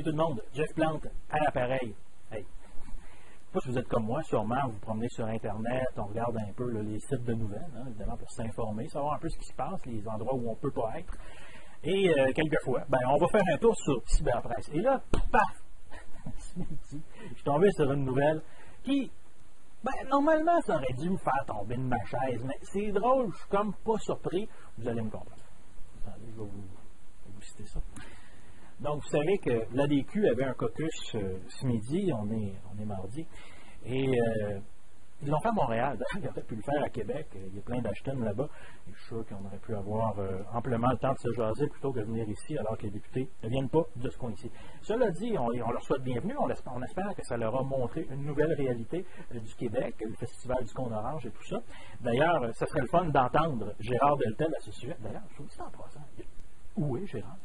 tout le monde, Jeff Plante à l'appareil. Hey. Je ne sais pas si vous êtes comme moi, sûrement, vous vous promenez sur Internet, on regarde un peu là, les sites de nouvelles, hein, évidemment pour s'informer, savoir un peu ce qui se passe, les endroits où on ne peut pas être. Et quelquefois, on va faire un tour sur Cyberpresse. Et là, paf! Ce midi, je suis tombé sur une nouvelle qui, normalement, ça aurait dû me faire tomber de ma chaise, mais c'est drôle, je suis comme pas surpris, vous allez me comprendre. Attendez, je vais vous citer ça. Donc, vous savez que l'ADQ avait un caucus ce midi, on est mardi, et ils l'ont fait à Montréal. Ils auraient pu le faire à Québec. Il y a plein d'Ashton là-bas. Et je suis sûr qu'on aurait pu avoir amplement le temps de se jaser plutôt que de venir ici alors que les députés ne viennent pas de ce coin-ci. Cela dit, on leur souhaite bienvenue. On espère que ça leur a montré une nouvelle réalité du Québec, le Festival du Cône Orange et tout ça. D'ailleurs, ça serait le fun d'entendre Gérard Deltel à ce sujet. D'ailleurs, je vous dis en passant, où est Gérard?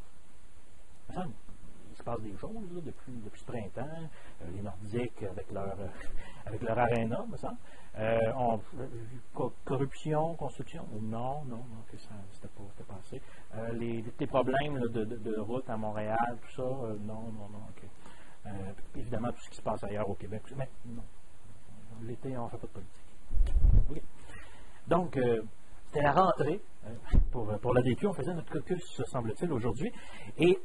Il se passe des choses là, depuis ce printemps. Les Nordiques avec leur aréna, me semble. Corruption, construction, non, que ça c'était pas assez. Les problèmes là, de route à Montréal, tout ça, non, ok. Évidemment, tout ce qui se passe ailleurs au Québec, mais non. L'été, on ne fait pas de politique. Okay. Donc, c'était la rentrée pour l'ADQ. On faisait notre caucus, semble-t-il, aujourd'hui. Et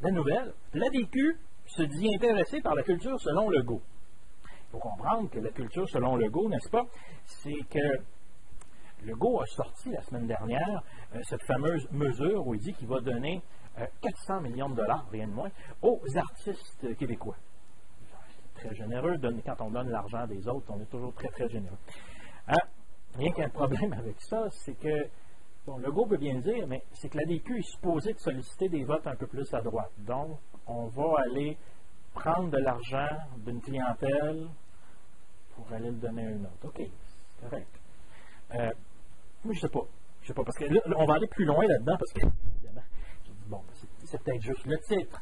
la nouvelle, l'ADQ se dit intéressée par la culture selon Legault. Il faut comprendre que la culture selon Legault, n'est-ce pas, c'est que Legault a sorti la semaine dernière cette fameuse mesure où il dit qu'il va donner 400 millions de dollars, rien de moins, aux artistes québécois. C'est très généreux. Quand on donne l'argent des autres, on est toujours très, très généreux. Rien qu'un problème avec ça, c'est que Legault peut bien le dire, mais c'est que l'ADQ est supposé de solliciter des votes un peu plus à droite. Donc, on va aller prendre de l'argent d'une clientèle pour aller le donner à une autre. OK, c'est correct. Moi, je sais pas, parce que là, on va aller plus loin là-dedans, parce que, évidemment, je dis, bon, c'est peut-être juste le titre.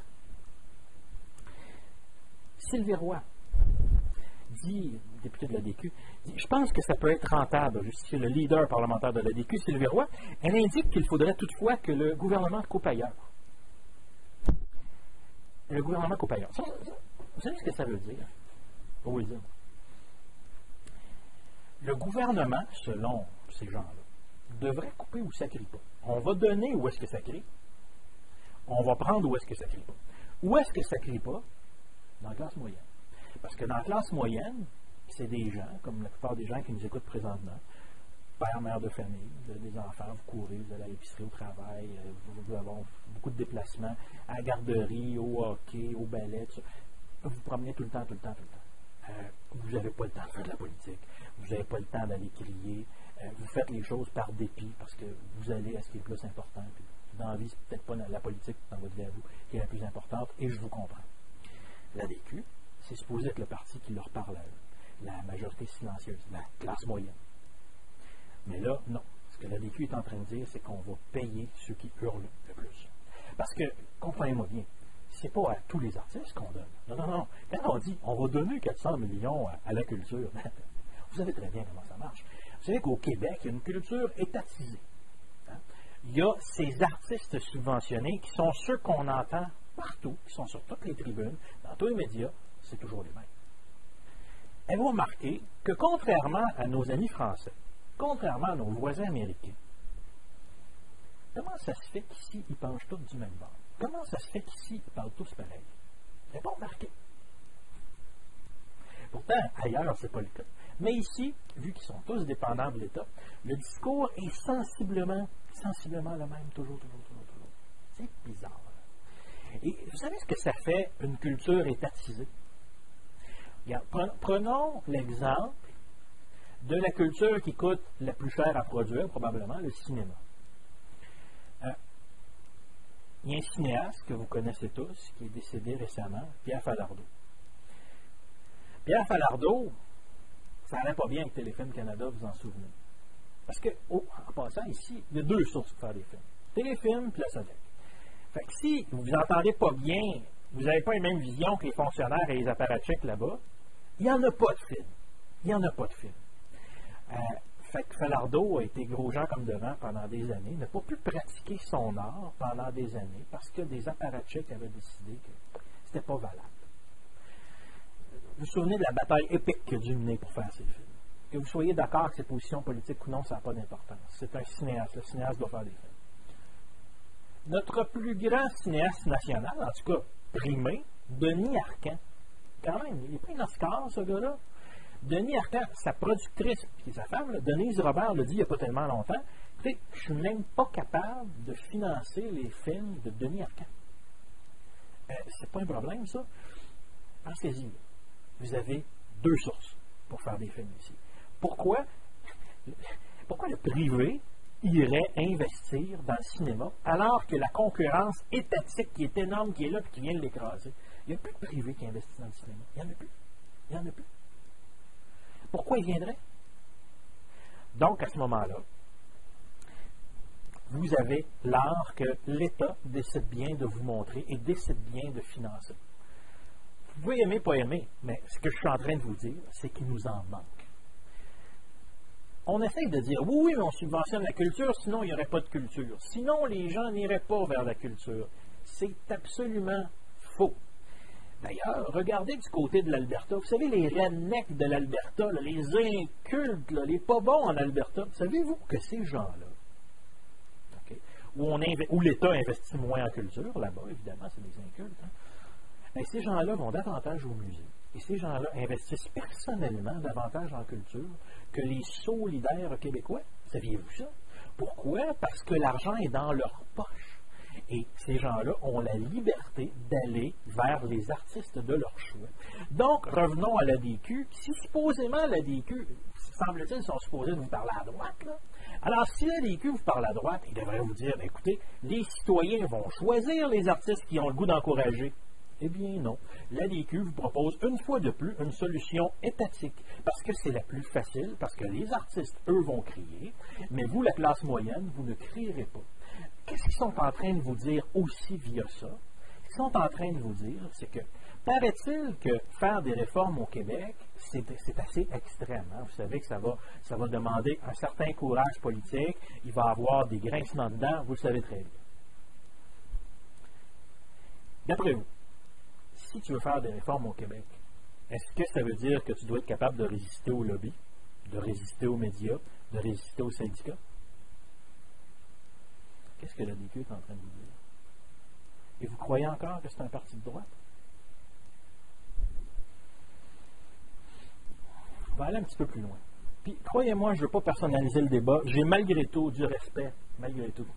Sylvie Roy dit, député de l'ADQ, dit, je pense que ça peut être rentable, justifier le leader parlementaire de l'ADQ, Sylvie Roy. Elle indique qu'il faudrait toutefois que le gouvernement coupe ailleurs. Le gouvernement coupe ailleurs. Vous savez ce que ça veut dire? Pour vous le dire. Le gouvernement, selon ces gens-là, devrait couper où ça ne crie pas. On va donner où est-ce que ça crie. On va prendre où est-ce que ça ne crie pas. Où est-ce que ça ne crie pas? Dans la classe moyenne. Parce que dans la classe moyenne, c'est des gens, comme la plupart des gens qui nous écoutent présentement, père, mère de famille, vous avez des enfants, vous courez, vous allez à l'épicerie, au travail, vous avez beaucoup de déplacements, à la garderie, au hockey, au ballet, tout ça. Vous vous promenez tout le temps. Vous n'avez pas le temps de faire de la politique, vous n'avez pas le temps d'aller crier, vous faites les choses par dépit parce que vous allez à ce qui est le plus important. Puis dans la vie, c'est peut-être pas la politique dans votre vie à vous qui est la plus importante, et je vous comprends. L'ADQ, c'est supposé être le parti qui leur parle à eux, la majorité silencieuse, la classe moyenne. Mais là, non. Ce que l'ADQ est en train de dire, c'est qu'on va payer ceux qui hurlent le plus. Parce que, comprenez-moi bien, c'est pas à tous les artistes qu'on donne. Non. Quand on dit on va donner 400 millions à la culture, vous savez très bien comment ça marche. Vous savez qu'au Québec, il y a une culture étatisée. Hein? Il y a ces artistes subventionnés qui sont ceux qu'on entend partout, qui sont sur toutes les tribunes, dans tous les médias, c'est toujours les mêmes. Avez-vous remarqué que contrairement à nos amis français, contrairement à nos voisins américains, comment ça se fait qu'ici, ils penchent tous du même bord? Comment ça se fait qu'ici, ils parlent tous pareil? Vous n'avez pas remarqué. Pourtant, ailleurs, ce n'est pas le cas. Mais ici, vu qu'ils sont tous dépendants de l'État, le discours est sensiblement le même, toujours. C'est bizarre. Et vous savez ce que ça fait, une culture étatisée? Regarde, prenons l'exemple de la culture qui coûte la plus cher à produire, probablement, le cinéma. Il y a un cinéaste que vous connaissez tous, qui est décédé récemment, Pierre Falardeau. Pierre Falardeau, ça n'allait pas bien avec Téléfilm Canada, vous en souvenez. Parce que, en passant ici, il y a deux sources pour faire des films. Téléfilm puis la Sodec. Fait que si vous vous entendez pas bien, vous n'avez pas la même vision que les fonctionnaires et les apparatchiks là-bas, il n'y en a pas de film. Fait que Falardeau a été gros Jean comme devant pendant des années, n'a pas pu pratiquer son art pendant des années parce que des apparatchiks avaient décidé que c'était pas valable. Vous vous souvenez de la bataille épique qu'il a dû mener pour faire ces films. Que vous soyez d'accord avec ses positions politiques ou non, ça n'a pas d'importance. C'est un cinéaste. Le cinéaste doit faire des films. Notre plus grand cinéaste national, en tout cas primé, Denis Arcand. Quand même, il est pris un Oscar, ce gars-là. Denis Arcand, sa productrice, puis sa femme, là, Denise Robert, l'a dit il n'y a pas tellement longtemps. Écoutez, je ne suis même pas capable de financer les films de Denis Arcand. C'est pas un problème, ça. Pensez-y. Vous avez 2 sources pour faire des films ici. Pourquoi le privé irait investir dans le cinéma alors que la concurrence étatique qui est énorme, qui est là et qui vient de l'écraser? Il n'y a plus de privé qui investit dans le cinéma. Il n'y en a plus. Il n'y en a plus. Pourquoi il viendrait? Donc, à ce moment-là, vous avez l'art que l'État décide bien de vous montrer et décide bien de financer. Vous pouvez aimer, pas aimer, mais ce que je suis en train de vous dire, c'est qu'il nous en manque. On essaye de dire, oui, on subventionne la culture, sinon il n'y aurait pas de culture. Sinon, les gens n'iraient pas vers la culture. C'est absolument faux. D'ailleurs, regardez du côté de l'Alberta. Vous savez, les rednecks de l'Alberta, là, les incultes, là, les pas bons en Alberta, savez-vous que ces gens-là, okay, où l'État investit moins en culture, là-bas, évidemment, c'est des incultes, hein, bien, ces gens-là vont davantage au musée. Et ces gens-là investissent personnellement davantage en culture que les solidaires québécois. Saviez-vous ça? Pourquoi? Parce que l'argent est dans leur poche. Et ces gens-là ont la liberté d'aller vers les artistes de leur choix. Donc, revenons à l'ADQ. Si supposément l'ADQ, semble-t-il, sont supposés vous parler à droite, là. Alors, si l'ADQ vous parle à droite, il devrait vous dire, écoutez, les citoyens vont choisir les artistes qui ont le goût d'encourager. Eh bien non. L'ADQ vous propose une fois de plus une solution étatique, parce que c'est la plus facile, parce que les artistes, eux, vont crier, mais vous, la classe moyenne, vous ne crierez pas. Qu'est-ce qu'ils sont en train de vous dire aussi via ça? Ce qu'ils sont en train de vous dire, c'est que, paraît-il que faire des réformes au Québec, c'est assez extrême. Hein? Vous savez que ça va demander un certain courage politique, il va y avoir des grincements dedans, vous le savez très bien. D'après vous, si tu veux faire des réformes au Québec, est-ce que ça veut dire que tu dois être capable de résister aux lobbies, de résister aux médias, de résister aux syndicats? Qu'est-ce que l'ADQ est en train de vous dire? Et vous croyez encore que c'est un parti de droite? On va aller un petit peu plus loin. Puis, croyez-moi, je ne veux pas personnaliser le débat. J'ai malgré tout du respect, malgré tout,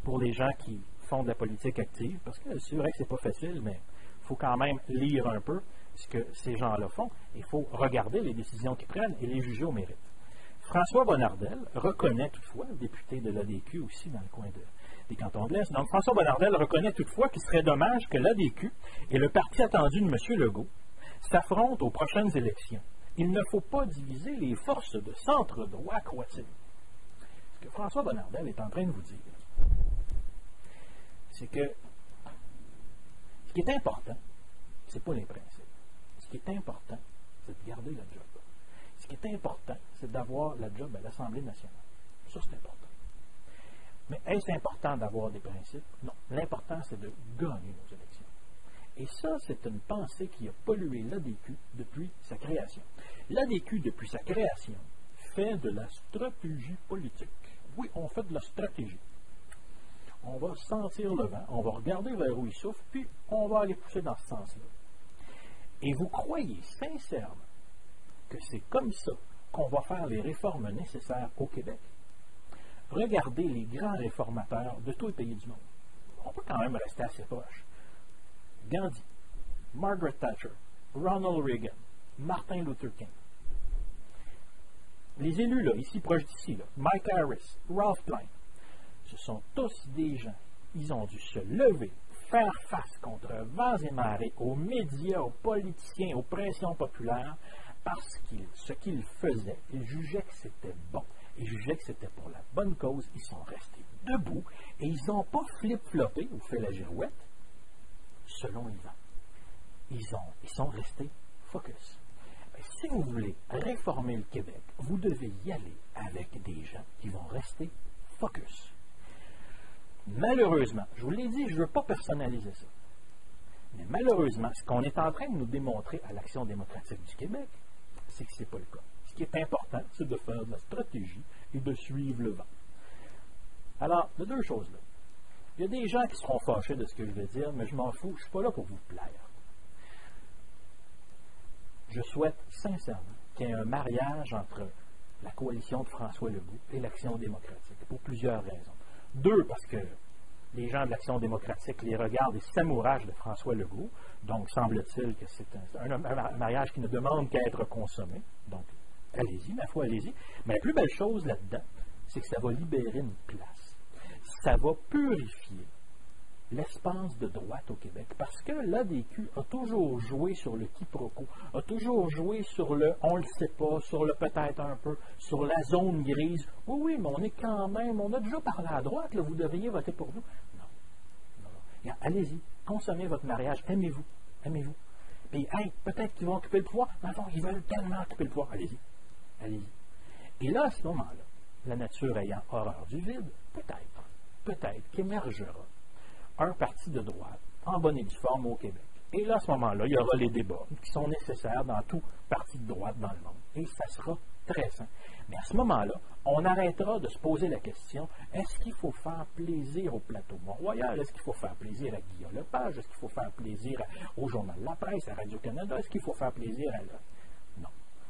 pour les gens qui font de la politique active, parce que c'est vrai que c'est pas facile, mais il faut quand même lire un peu ce que ces gens-là font. Il faut regarder les décisions qu'ils prennent et les juger au mérite. François Bonnardel reconnaît toutefois, député de l'ADQ aussi dans le coin des cantons de l'Est, donc François Bonnardel reconnaît toutefois qu'il serait dommage que l'ADQ et le parti attendu de M. Legault s'affrontent aux prochaines élections. Il ne faut pas diviser les forces de centre-droit, croit-il. Ce que François Bonnardel est en train de vous dire, c'est que ce qui est important, ce n'est pas les principes. Ce qui est important, c'est de garder la job. Ce qui est important, c'est d'avoir la job à l'Assemblée nationale. Ça, c'est important. Mais est-ce important d'avoir des principes? Non. L'important, c'est de gagner nos élections. Et ça, c'est une pensée qui a pollué l'ADQ depuis sa création. L'ADQ, depuis sa création, fait de la stratégie politique. Oui, on fait de la stratégie. On va sentir le vent, on va regarder vers où il souffle, puis on va aller pousser dans ce sens-là. Et vous croyez sincèrement que c'est comme ça qu'on va faire les réformes nécessaires au Québec? Regardez les grands réformateurs de tous les pays du monde. On peut quand même rester assez proche. Gandhi, Margaret Thatcher, Ronald Reagan, Martin Luther King. Les élus, là, ici, proches d'ici, là, Mike Harris, Ralph Klein, ce sont tous des gens, ils ont dû se lever, faire face contre vents et marées aux médias, aux politiciens, aux pressions populaires, parce que ce qu'ils faisaient, ils jugeaient que c'était bon. Ils jugeaient que c'était pour la bonne cause. Ils sont restés debout et ils n'ont pas flip-floppé ou fait la girouette selon les vents. Ils sont restés focus. Si vous voulez réformer le Québec, vous devez y aller avec des gens qui vont rester focus. Malheureusement, je vous l'ai dit, je ne veux pas personnaliser ça. Mais malheureusement, ce qu'on est en train de nous démontrer à l'Action démocratique du Québec, c'est que ce n'est pas le cas. Ce qui est important, c'est de faire de la stratégie et de suivre le vent. Alors, il y a deux choses là. Il y a des gens qui seront fâchés de ce que je vais dire, mais je m'en fous, je ne suis pas là pour vous plaire. Je souhaite sincèrement qu'il y ait un mariage entre la coalition de François Legault et l'Action démocratique, pour plusieurs raisons. Deux, parce que les gens de l'Action démocratique les regardent et s'amouragent de François Legault, donc semble-t-il que c'est un mariage qui ne demande qu'à être consommé. Donc, allez-y, ma foi, allez-y. Mais la plus belle chose là-dedans, c'est que ça va libérer une place. Ça va purifier l'espace de droite au Québec, parce que l'ADQ a toujours joué sur le quiproquo, a toujours joué sur le on le sait pas, sur le peut-être un peu, sur la zone grise. Oui, oui, mais on est quand même, on a déjà parlé à droite, là, vous devriez voter pour nous. Non. Allez-y, consommez votre mariage, aimez-vous, aimez-vous. Puis, hey, peut-être qu'ils vont occuper le pouvoir, mais enfin, ils veulent tellement occuper le pouvoir. Allez-y, allez-y. Et là, à ce moment-là, la nature ayant horreur du vide, peut-être qu'émergera un parti de droite en bonne et due forme au Québec. Et là, à ce moment-là, il y aura les débats qui sont nécessaires dans tout parti de droite dans le monde. Et ça sera très simple. Mais à ce moment-là, on arrêtera de se poser la question, est-ce qu'il faut faire plaisir au plateau Mont-Royal? Est-ce qu'il faut faire plaisir à Guillaume Lepage? Est-ce qu'il faut faire plaisir au Journal de la Presse, à Radio-Canada? Est-ce qu'il faut faire plaisir à l'autre? Non.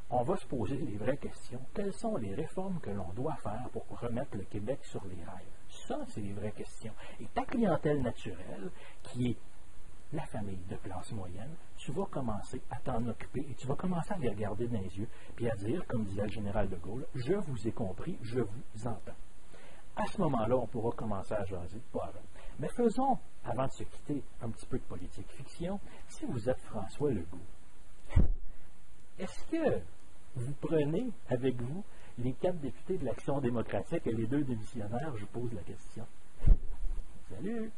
On va se poser les vraies questions. Quelles sont les réformes que l'on doit faire pour remettre le Québec sur les rails? Ça, c'est les vraies questions. Et ta clientèle naturelle, qui est la famille de classe moyenne, tu vas commencer à t'en occuper et tu vas commencer à les regarder dans les yeux puis à dire, comme disait le général de Gaulle, je vous ai compris, je vous entends. À ce moment-là, on pourra commencer à jaser, pas avant. Mais faisons, avant de se quitter, un petit peu de politique fiction. Si vous êtes François Legault, est-ce que vous prenez avec vous les 4 députés de l'Action démocratique et les 2 démissionnaires? Je pose la question. Salut!